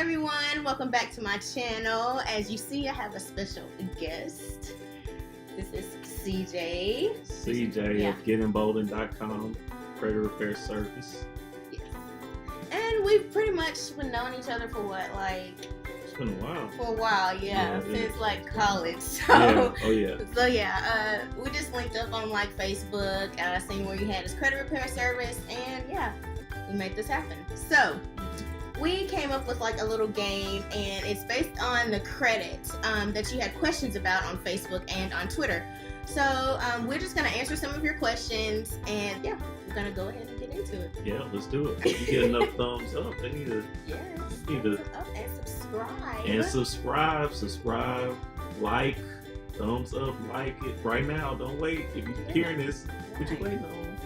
everyone, welcome back to my channel. As you see, I have a special guest. This is CJ. CJ of Embolden.com, credit repair service. Yes. And we've pretty much been knowing each other for what, like? It's been a while. For a while, yeah, since like college. So, yeah. We just linked up on like Facebook. Seen where you had this credit repair service, and yeah, we made this happen. So we came up with like a little game, and it's based on the credit that you had questions about on Facebook and on Twitter. So we're just gonna answer some of your questions, and yeah, we're gonna go ahead and get into it. Yeah, let's do it. If you get enough thumbs up, they need to. Yes. Up and subscribe. Subscribe, like, thumbs up, like it right now. Don't wait. If you're hearing this, what you waiting on?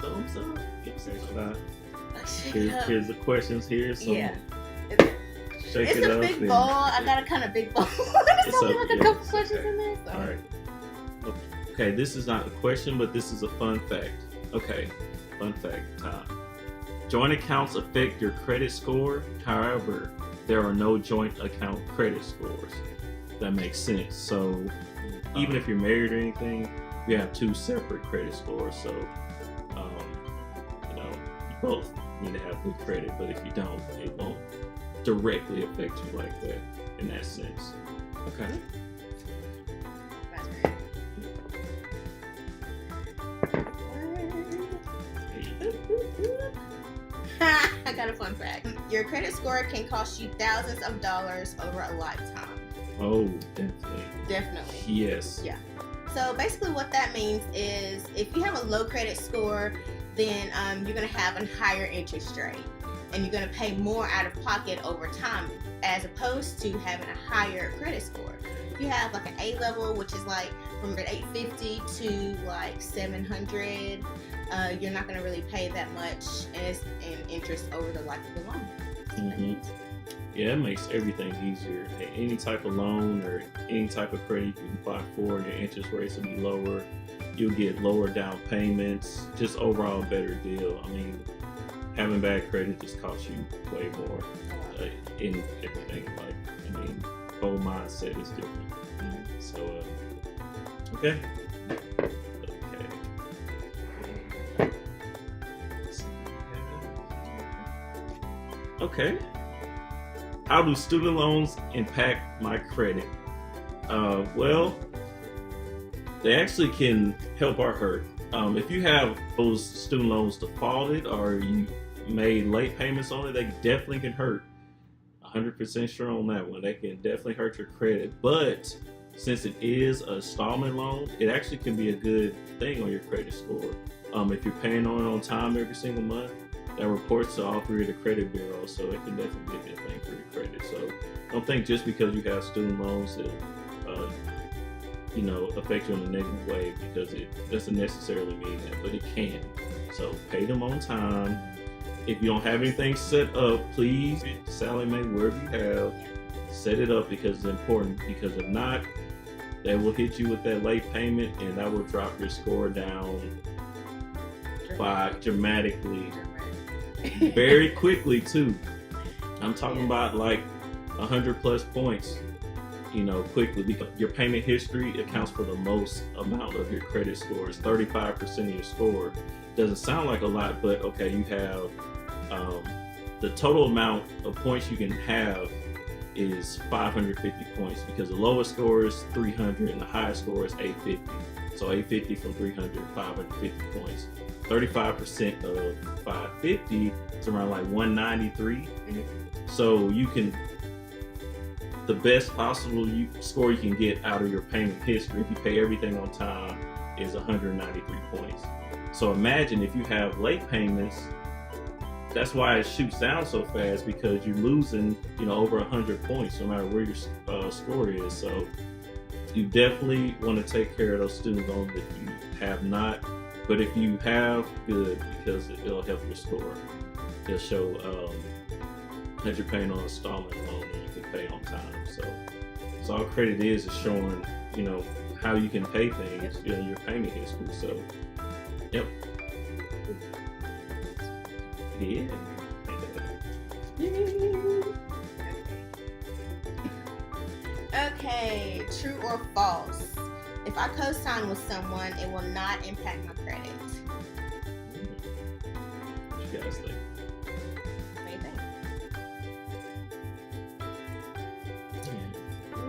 Thumbs up. Here's the questions here. So yeah. Shake it's it a up big bowl. I got a kind of big bowl. There's only like a couple questions in there. So. All right. Okay, this is not a question, but this is a fun fact. Okay, fun fact time. Joint accounts affect your credit score. However, there are no joint account credit scores. That makes sense. So even if you're married or anything, you have two separate credit scores. So you both need to have good credit, but if you don't, it won't directly affect you like that in that sense. Okay. I got a fun fact. Your credit score can cost you thousands of dollars over a lifetime. Oh, definitely. Definitely. Yes. Yeah. So basically what that means is if you have a low credit score, then you're going to have a higher interest rate, and you're going to pay more out of pocket over time as opposed to having a higher credit score. If you have like an A level, which is like from 850 to like 700, you're not going to really pay that much in interest over the life of the loan. Mm-hmm. Yeah, it makes everything easier. Any type of loan or any type of credit you can apply for, your interest rates will be lower. You'll get lower down payments. Just overall a better deal. I mean, having bad credit just costs you way more in everything. Like, I mean, whole mindset is different. Mm-hmm. So, okay. Okay. How do student loans impact my credit? Well, they actually can help or hurt. If you have those student loans defaulted or you made late payments on it, they definitely can hurt. 100% sure on that one. They can definitely hurt your credit. But since it is an installment loan, it actually can be a good thing on your credit score. If you're paying on it on time every single month, that reports to all three of the credit bureaus, so it can definitely be a good thing for your credit. So don't think just because you have student loans that affect you in a negative way, because it doesn't necessarily mean that, but it can. So pay them on time. If you don't have anything set up, please Sally Mae, wherever you have, set it up, because it's important. Because if not, they will hit you with that late payment, and that will drop your score down dramatically. Very quickly too. I'm talking about like 100 plus points, quickly, because your payment history accounts for the most amount of your credit score. It's 35% of your score. Doesn't sound like a lot, but okay, you have the total amount of points you can have is 550 points, because the lowest score is 300 and the highest score is 850. So 850 from 300, 550 points. 35% of 550 is around like 193. Mm-hmm. So you can, the best possible score you can get out of your payment history, if you pay everything on time, is 193 points. So imagine if you have late payments. That's why it shoots down so fast, because you're losing, over 100 points no matter where your score is. So you definitely want to take care of those student loans if you have not. But if you have, good, because it'll help your score. It'll show that you're paying on an installment loan and you can pay on time. So all credit is showing, how you can pay things, your payment history. So, yep. Yeah. Okay, true or false? If I co-sign with someone, it will not impact my credit. What you guys think? What do you think?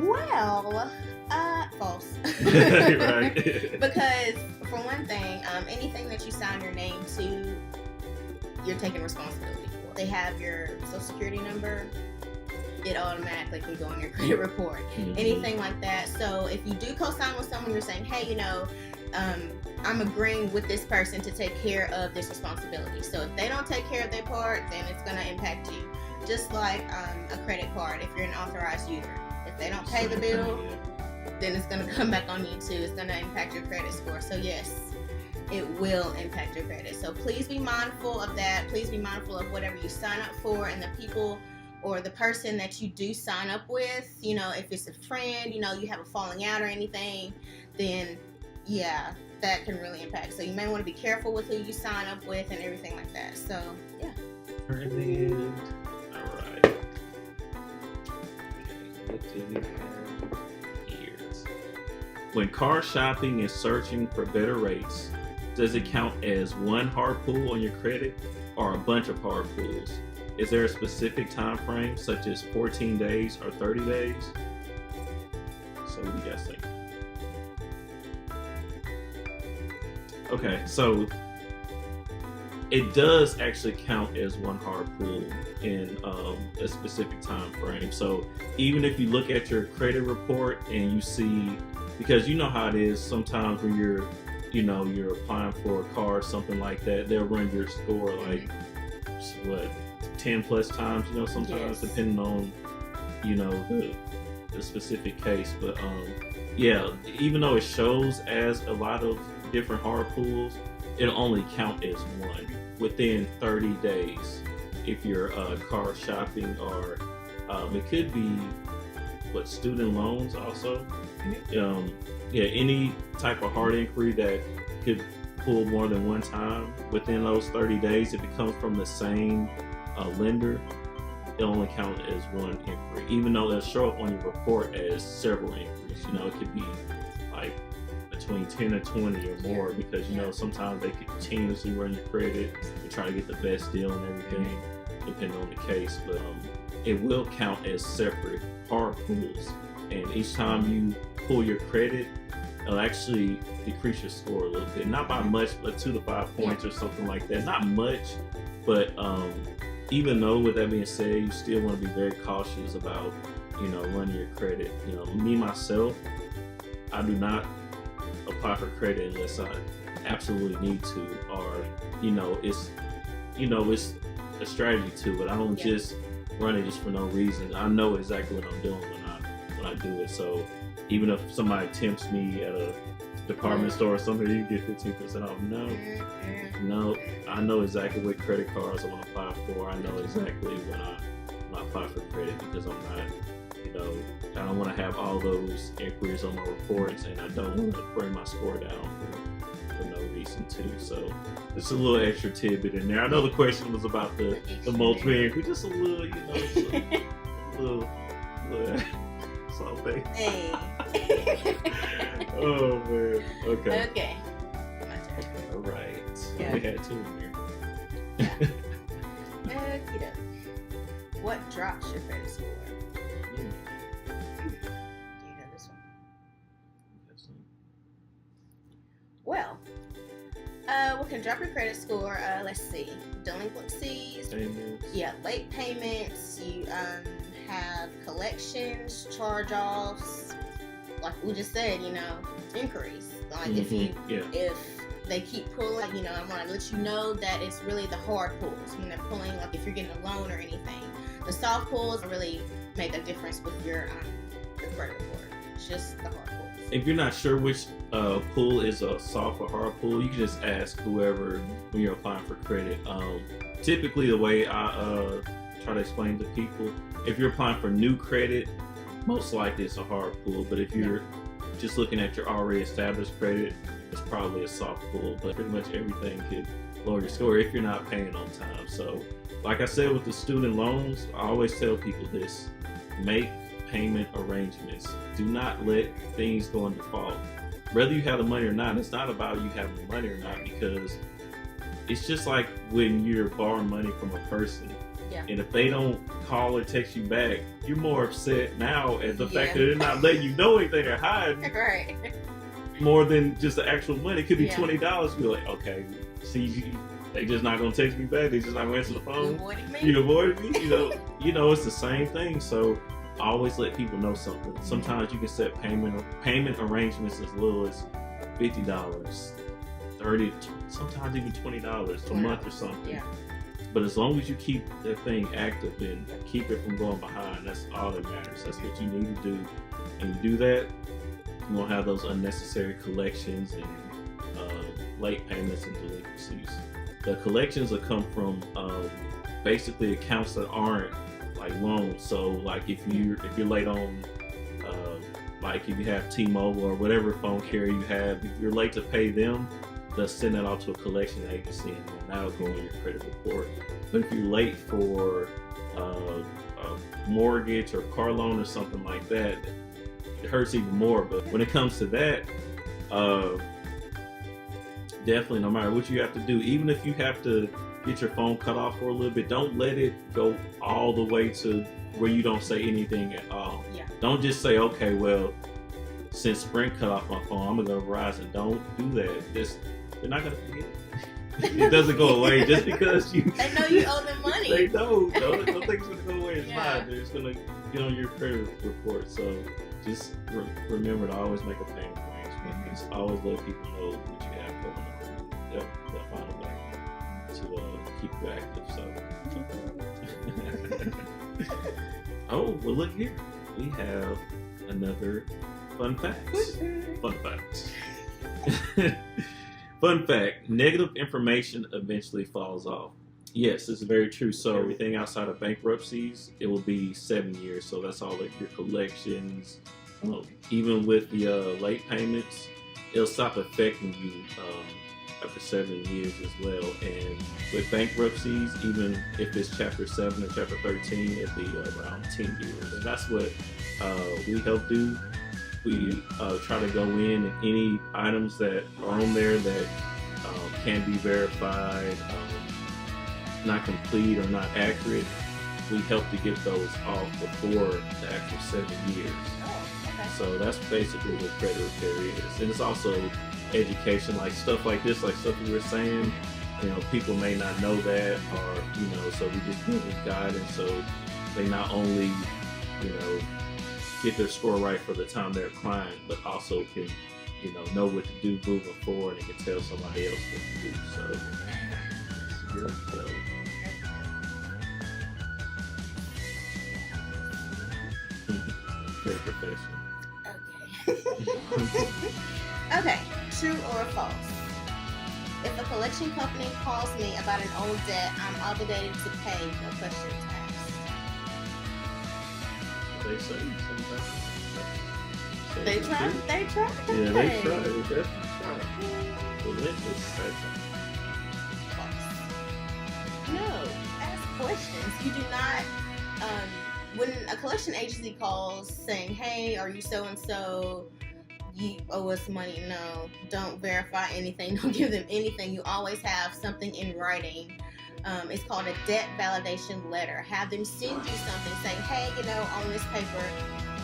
Well, false. Right. Because for one thing, anything that you sign your name to, you're taking responsibility for. They have your social security number, it automatically can go on your credit report. Anything like that. So if you do co-sign with someone, you're saying, hey, I'm agreeing with this person to take care of this responsibility. So if they don't take care of their part, then it's going to impact you. Just like a credit card, if you're an authorized user. If they don't pay the bill, then it's going to come back on you too. It's going to impact your credit score. So yes, it will impact your credit. So please be mindful of that. Please be mindful of whatever you sign up for and the people or the person that you do sign up with. If it's a friend, you have a falling out or anything, then yeah, that can really impact. So you may want to be careful with who you sign up with and everything like that. So yeah. And all right. Okay, what do we have here? When car shopping and searching for better rates, does it count as one hard pull on your credit or a bunch of hard pulls? Is there a specific time frame, such as 14 days or 30 days? So what do you guys think? Okay, so it does actually count as one hard pull in a specific time frame. So even if you look at your credit report and you see, because you know how it is sometimes when you're applying for a car or something like that, they'll run your score like 10 plus times, sometimes, yes, depending on the specific case. But yeah, even though it shows as a lot of different hard pulls, it'll only count as one within 30 days if you're car shopping, or it could be student loans also. Any type of hard inquiry that could pull more than one time within those 30 days, if it comes from the same lender, it only count as one inquiry, even though it'll show up on your report as several inquiries. It could be like between 10 or 20 or more, because sometimes they could continuously run your credit and try to get the best deal and everything, depending on the case. But it will count as separate hard pulls, and each time you pull your credit, it'll actually decrease your score a little bit, not by much, but 2 to 5 points or something like that. Not much, but even though, with that being said, you still want to be very cautious about running your credit. Me myself, I do not apply for credit unless I absolutely need to, or it's a strategy to it. I don't just run it just for no reason. I know exactly what I'm doing when I do it. So even if somebody tempts me at a department store or something, you get 15% off. No, I know exactly what credit cards I want to apply for. I know exactly when I apply for credit, because I'm not, I don't want to have all those inquiries on my reports, and I don't want to bring my score down for no reason too. So it's a little extra tidbit in there. I know the question was about the multiple inquiry, just a little, a little something. Hey. Oh man. Okay. Okay. All right. Yeah. We had 2 in here. Okay. What drops your credit score? Do you know this one? Well, what can drop your credit score? Let's see. Delinquencies. Payments. Yeah, late payments. You have collections, charge-offs. Like we just said, inquiries. Like if they keep pulling, I want to let you know that it's really the hard pulls. When they're pulling, like if you're getting a loan or anything, the soft pulls really make a difference with your credit report. It's just the hard pulls. If you're not sure which pull is a soft or hard pull, you can just ask whoever when you're applying for credit. Typically, the way I try to explain to people, if you're applying for new credit, most likely it's a hard pull. But if you're just looking at your already established credit, it's probably a soft pull. But pretty much everything could lower your score if you're not paying on time. So like I said, with the student loans, I always tell people this: make payment arrangements. Do not let things go in default. Whether you have the money or not, it's not about you having the money or not, because it's just like when you're borrowing money from a person. Yeah. And if they don't call or text you back, you're more upset now at the fact that they're not letting you know anything, they're hiding. Right. More than just the actual money. It could be Yeah. $20. You're like, okay, see, they just not gonna text me back. They just not gonna answer the You phone. avoided me? You avoided me. You know, it's the same thing. So always let people know something. Sometimes you can set payment arrangements as little as $50, $30, sometimes even $20 a month or something. Yeah. But as long as you keep that thing active and keep it from going behind, that's all that matters. That's what you need to do. And you do that, you won't have those unnecessary collections and late payments and delinquencies. The collections will come from basically accounts that aren't like loans. So like if you're late on, like if you have T-Mobile or whatever phone carrier you have, if you're late to pay them, they'll send that out to a collection agency and that'll go in your credit report. But if you're late for a mortgage or car loan or something like that, it hurts even more. But when it comes to that, definitely, no matter what you have to do, even if you have to get your phone cut off for a little bit, don't let it go all the way to where you don't say anything at all. Yeah. Don't just say, okay, well, since Sprint cut off my phone, I'm gonna go to Verizon. Don't do that. They're not gonna forget. It doesn't go away just because you. They know you owe them money. They don't think it's gonna go away. It's Yeah. fine. They're just gonna get on your credit report. So just remember to always make a payment arrangement. Just always let people know what you have going on. They'll find a way to keep you active. So. Oh, well, look here. We have another fun fact. Fun fact. Fun fact. Negative information eventually falls off. Yes, this is very true. So everything outside of bankruptcies, it will be 7 years. So that's all of your collections. Even with the late payments, it'll stop affecting you after 7 years as well. And with bankruptcies, even if it's Chapter 7 or Chapter 13, it'll be around 10 years. And that's what we help do. We try to go in and any items that are on there that can be verified, not complete or not accurate, we help to get those off before the actual 7 years. Oh, okay. So that's basically what credit repair is. And it's also education, like stuff like this, like stuff we were saying, you know, people may not know that, or, you know, so we just give them guidance so they not only, you know, get their score right for the time they're applying, but also can, you know what to do moving forward and can tell somebody else what to do. So, very professional. Okay. Okay, true or false? If a collection company calls me about an old debt, I'm obligated to pay, no questions asked. They say sometimes. They try. Yeah, they try. They definitely try. Relentless. False. No, ask questions. You do not. When a collection agency calls saying, "Hey, are you so and so? You owe us money." No, don't verify anything. Don't give them anything. You always have something in writing. It's called a debt validation letter. Have them send you something saying, "Hey, on this paper,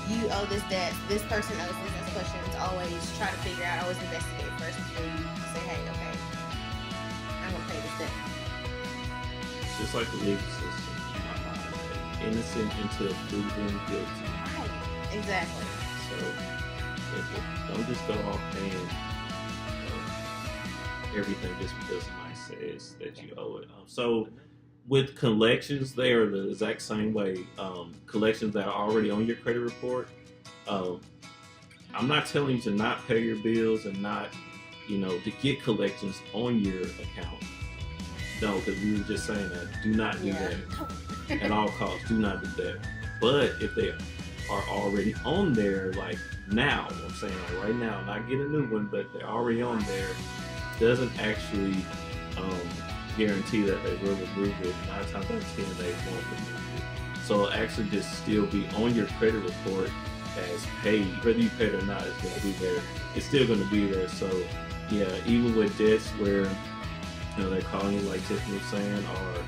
you owe this debt. This person owes this." That's questions. Always try to figure out. Always investigate first before you say, "Hey, okay, I'm gonna pay this debt." It's just like the legal system. Innocent until proven guilty. Right. Exactly. So don't just go off paying everything just because somebody says that you owe it. So with collections, they are the exact same way. Collections that are already on your credit report. I'm not telling you to not pay your bills and not, to get collections on your account. No, because we were just saying that. Do not do that. At all costs, do not do that. But if they are already on there, like now, I'm saying like right now, not get a new one, but they're already on there, doesn't actually guarantee that they will remove it. 9 times out of 10, they won't remove it. So it'll actually just still be on your credit report as paid. Whether you paid or not, it's going to be there. It's still going to be there. So yeah, even with debts where they're calling you, like Tiffany was saying, are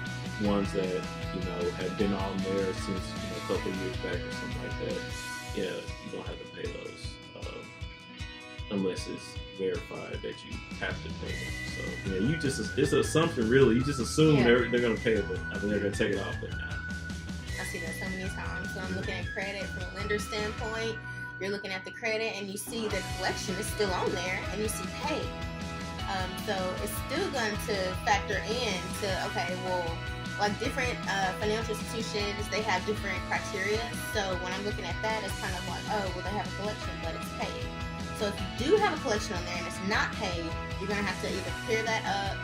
ones that have been on there since a couple of years back or something like that. Yeah, you don't have to pay those unless it's verified that you have to pay them. So yeah, it's an assumption really. You just assume they're going to pay it, but they're going to take it off, but not. I see that so many times. So I'm looking at credit from a lender standpoint. You're looking at the credit and you see the collection is still on there and you see paid. So it's still going to factor in to, okay, well, like different financial institutions, they have different criteria. So when I'm looking at that, it's kind of like, oh, well, they have a collection, but it's paid. So if you do have a collection on there and it's not paid, you're going to have to either clear that up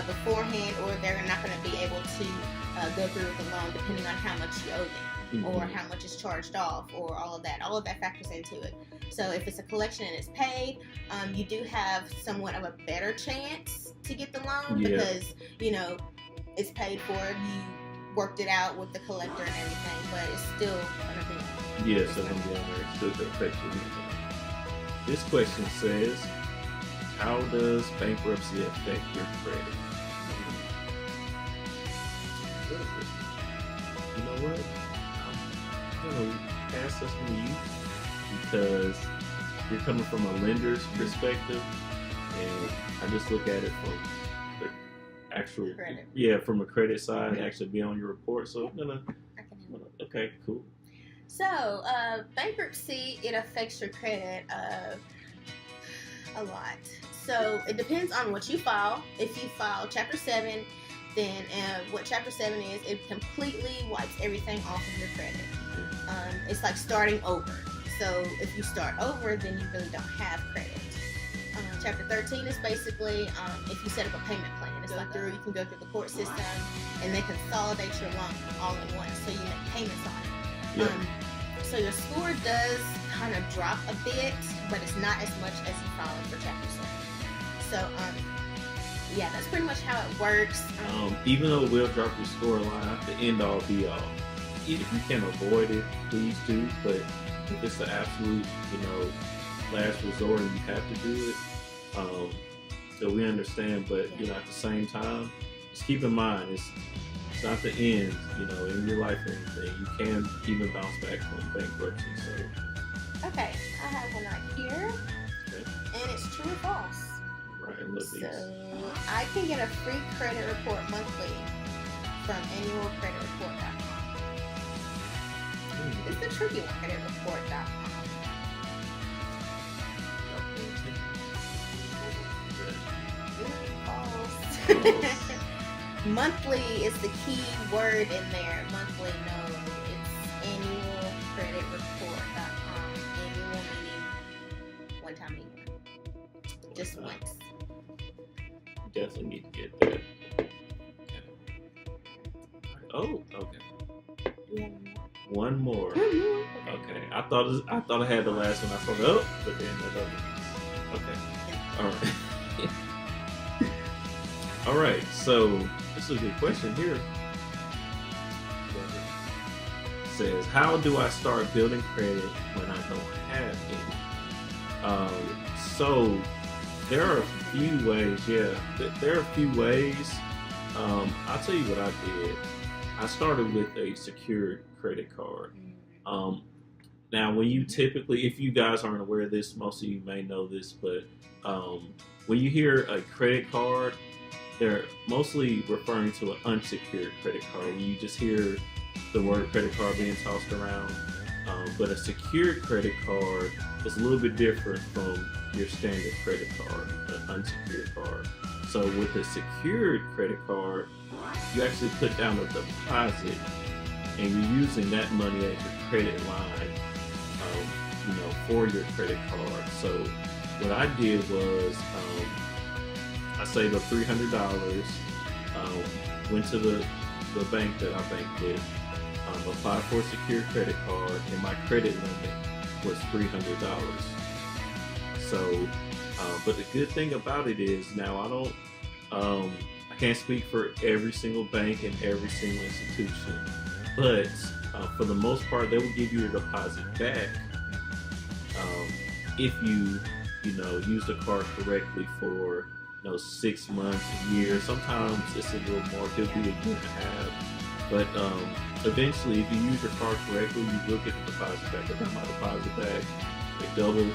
beforehand, or they're not going to be able to go through with the loan depending on how much you owe them, or how much is charged off, or all of that. All of that factors into it. So if it's a collection and it's paid, you do have somewhat of a better chance to get the loan because it's paid for. You worked it out with the collector and everything, but it's still gonna be. Yeah, so gonna be on there. It's still gonna affect you. This question says, how does bankruptcy affect your credit? You know what? I'm gonna pass this one to you because you're coming from a lender's perspective, and I just look at it from the actual credit. From a credit side, actually be on your report. So okay, cool. So bankruptcy, it affects your credit a lot. So it depends on what you file. If you file Chapter 7, then what Chapter 7 is, it completely wipes everything off of your credit. It's like starting over. So if you start over, then you really don't have credit. Chapter 13 is basically if you set up a payment plan. It's like you can go through the court system and they consolidate your loan all in one, so you make payments on it. So your score does kind of drop a bit, but it's not as much as you filing for Chapter 7. So that's pretty much how it works. Even though it will drop your score line, the end all be all. If you can avoid it, please do. But if it's the absolute, last resort and you have to do it, so we understand. But at the same time, just keep in mind it's not the end, in your life or anything. You can even bounce back from bankruptcy. So okay, I have one right here, and it's true or false. Right, I love these. So I can get a free credit report monthly from annualcreditreport.com. It's the tricky one, creditreport.com. False. Monthly is the key word in there. Monthly, no, it's annualcreditreport.com. Annual meaning one time a year. Just once. Definitely need to get that. Oh, okay. One more. Okay. I thought I had the last one. I thought, but then the other. Okay. All right. All right. So this is a good question here. It says, how do I start building credit when I don't have any? So there are a few ways. There are a few ways. I'll tell you what I did. I started with a secured credit card. Now, when you typically, if you guys aren't aware of this, most of you may know this, but when you hear a credit card, they're mostly referring to an unsecured credit card. When you just hear the word credit card being tossed around, but a secured credit card is a little bit different from your standard credit card, an unsecured card. So with a secured credit card, you actually put down a deposit, and you're using that money as your credit line, for your credit card. So what I did was, I saved up $300, went to the bank that I bank with, applied for a secured credit card, and my credit limit was $300. So, but the good thing about it is now I can't speak for every single bank and every single institution, but For the most part, they will give you your deposit back if you use the card correctly for 6 months, a year. Sometimes it's a little more. It could be a year and a half. But eventually, if you use your card correctly, you will get the deposit back. I got my deposit back. They doubled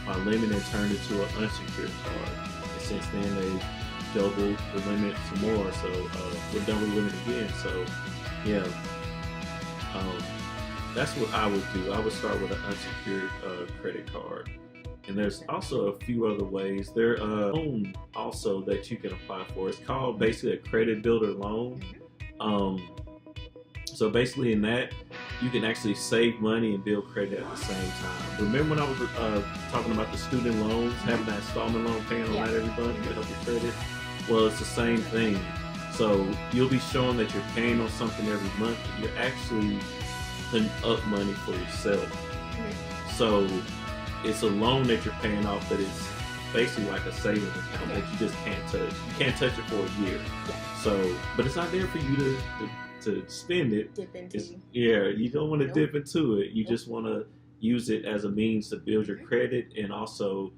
my limit and turned it to an unsecured card. And since then, they doubled the limit some more. So we're double the limit again. So yeah, that's what I would do. I would start with an unsecured credit card. And there's also a few other ways. There are loan also that you can apply for. It's called basically a credit builder loan. So basically in that, you can actually save money and build credit at the same time. Remember when I was talking about the student loans, having that installment loan, paying on that every month to help your credit? Well, it's the same thing. So you'll be showing that you're paying on something every month, but you're actually putting up money for yourself. So it's a loan that you're paying off, but it's basically like a savings account that you just can't touch. You can't touch it for a year. So, but it's not there for you to spend it. Dip into. Yeah, you don't want to dip into it. You just want to use it as a means to build your credit and also,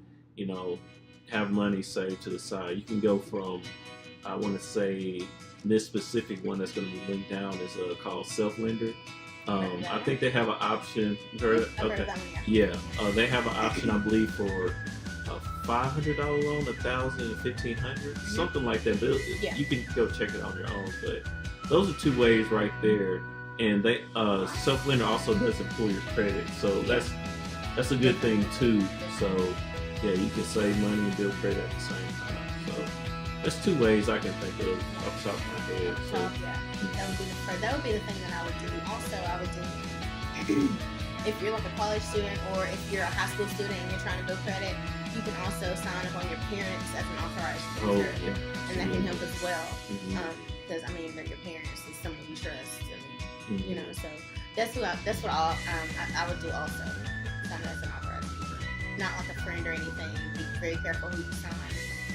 have money saved to the side. You can go from, I want to say, this specific one that's going to be linked down is called Self-Lender. I think they have an option. Okay. Yeah, they have an option, I believe, for a $500 loan, $1,000, $1,500, something like that. But you can go check it on your own. But those are two ways right there. And they Self-Lender also doesn't pull your credit, so that's a good thing too. So yeah, you can save money and build credit at the same time. So that's two ways I can think of off the top of my head. So that would be the thing that I would do. Also, I would do if you're like a college student or if you're a high school student and you're trying to build credit, you can also sign up on your parents as an authorized lender, and that can help as well. Because they're your parents, it's someone you trust, So that's what I would do also. Sign up as an authorized lender, not like a friend or anything. Be very careful who you sign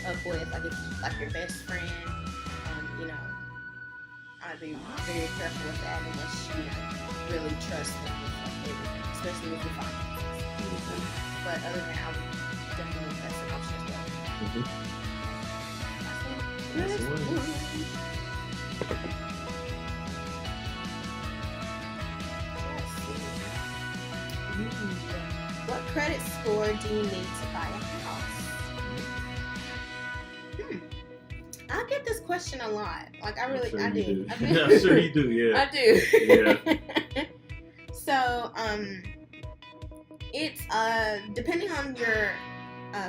up with. Like your best friend, I'd be very careful with that unless you really trust them with everything, especially with your finances. But other than that, I would definitely, that's an option as well. That's the one. What credit score do you need to buy a house? I get this question a lot. Like I do. I'm sure you do. Yeah. I do. Yeah. So it's depending on your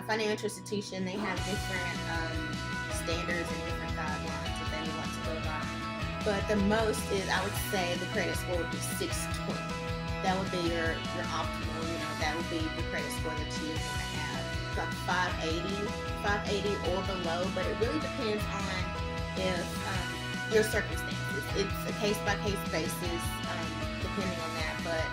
financial institution, they have different standards and different guidelines that they would like to go by. But the most is, I would say, the credit score would be 620. That would be your optimal. That would be the credit score that you would want to have. Like 580 or below. But it really depends on if your circumstances. It's a case-by-case basis, depending on that. But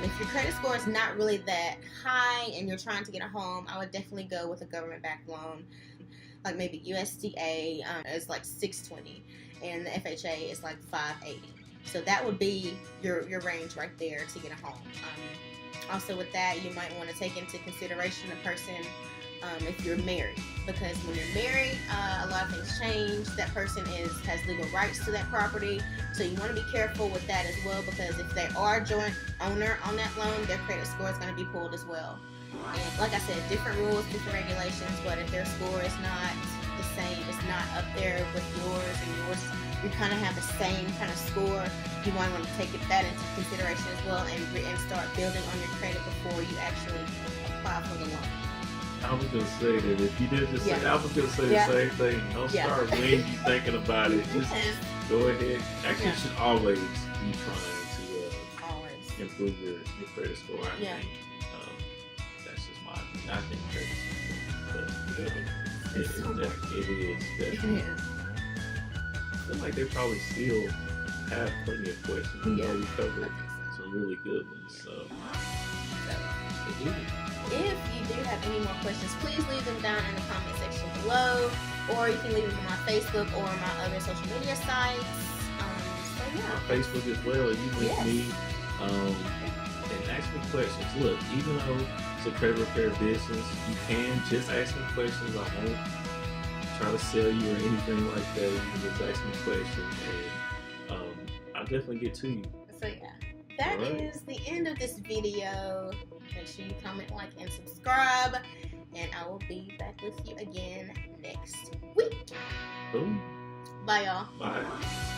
if your credit score is not really that high and you're trying to get a home, I would definitely go with a government-backed loan. Like maybe USDA is like 620, and the FHA is like 580. So that would be your range right there to get a home. Also with that, you might want to take into consideration the person if you're married, because when you're married, a lot of things change. That person has legal rights to that property, so you want to be careful with that as well, because if they are a joint owner on that loan, their credit score is going to be pulled as well. And like I said, different rules, different regulations, but if their score is not the same, it's not up there with yours, and yours, you kind of have the same kind of score, you might want to take that into consideration as well and start building on your credit before you actually apply for the loan. I was going to say that if you did just say, I was going to say the same thing. Don't start when you thinking about it. Just go ahead. Actually, you should always be trying to improve your credit score, I think. That's just my opinion. I think credit score. But it is definitely. I feel like they probably still have plenty of questions. We covered some really good ones. So. If you do have any more questions, please leave them down in the comment section below, or you can leave them on my Facebook or my other social media sites. So my Facebook as well. You link me and ask me questions. Look, even though it's a credit repair business, you can just ask me questions. I won't try to sell you or anything like that. You can just ask me questions, and I'll definitely get to you. So yeah, that is the end of this video. Make sure you comment, like, and subscribe, and I will be back with you again next week. Boom. Bye, y'all. Bye.